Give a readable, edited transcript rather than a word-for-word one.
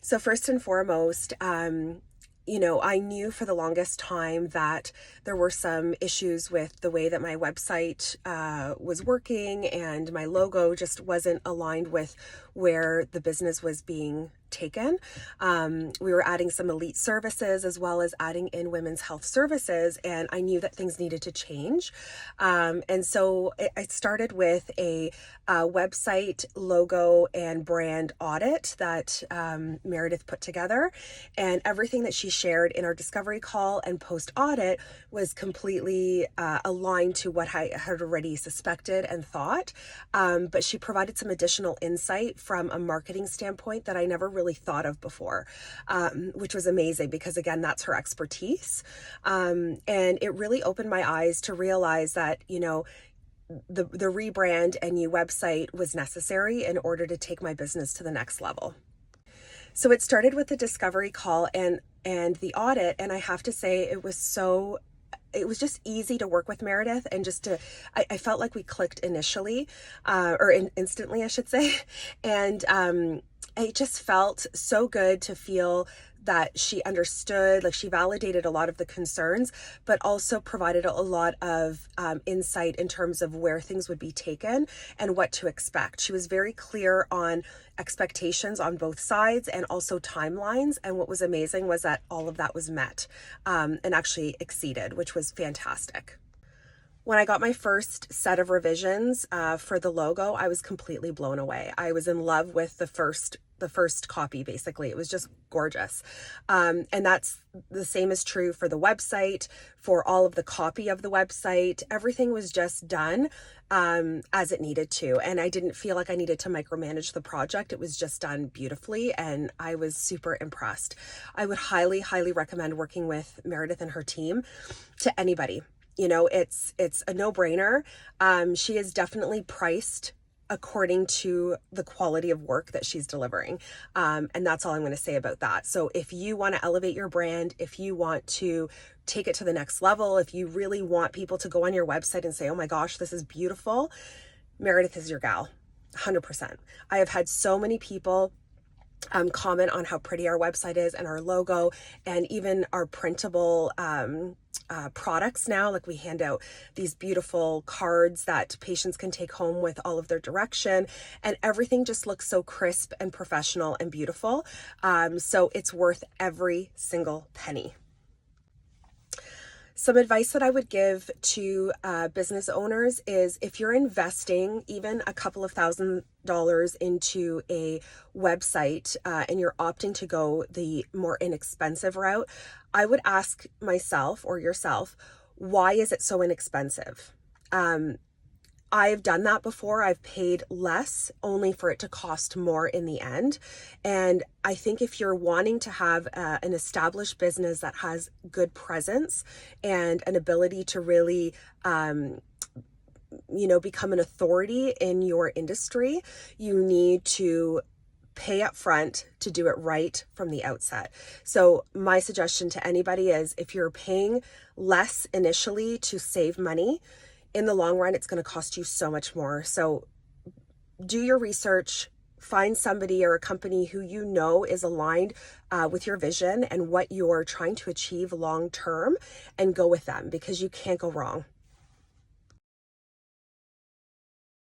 So first and foremost, I knew for the longest time that there were some issues with the way that my website was working, and my logo just wasn't aligned with where the business was being taken. We were adding some elite services as well as adding in women's health services, and I knew that things needed to change. And so I started with a website, logo, and brand audit that Meredith put together, and everything that she shared in our discovery call and post audit was completely aligned to what I had already suspected and thought. But she provided some additional insight from a marketing standpoint that I never really thought of before, which was amazing because, again, that's her expertise. And it really opened my eyes to realize that, the rebrand and new website was necessary in order to take my business to the next level. So it started with the discovery call and the audit, and I have to say it was just easy to work with Meredith, and I felt like we clicked initially, instantly, I should say. And it just felt so good to feel that she understood, like she validated a lot of the concerns, but also provided a lot of insight in terms of where things would be taken and what to expect. She was very clear on expectations on both sides and also timelines. And what was amazing was that all of that was met and actually exceeded, which was fantastic. When I got my first set of revisions for the logo, I was completely blown away. I was in love with the first copy, basically. It was just gorgeous. And that's the same is true for the website, for all of the copy of the website. Everything was just done as it needed to. And I didn't feel like I needed to micromanage the project. It was just done beautifully, and I was super impressed. I would highly, highly recommend working with Meredith and her team to anybody. It's a no-brainer. She is definitely priced according to the quality of work that she's delivering. And that's all I'm going to say about that. So if you want to elevate your brand, if you want to take it to the next level, if you really want people to go on your website and say, oh my gosh, this is beautiful, Meredith is your gal, 100%. I have had so many people comment on how pretty our website is and our logo, and even our printable products now. Like, we hand out these beautiful cards that patients can take home with all of their direction, and everything just looks so crisp and professional and beautiful. So it's worth every single penny. Some advice that I would give to business owners is, if you're investing even a couple of $1,000s into a website and you're opting to go the more inexpensive route, I would ask myself or yourself, why is it so inexpensive? I've done that before. I've paid less only for it to cost more in the end. And I think if you're wanting to have an established business that has good presence and an ability to really, become an authority in your industry, you need to pay up front to do it right from the outset. So my suggestion to anybody is, if you're paying less initially to save money, in the long run, it's going to cost you so much more. So do your research, find somebody or a company who you know is aligned with your vision and what you're trying to achieve long term, and go with them, because you can't go wrong.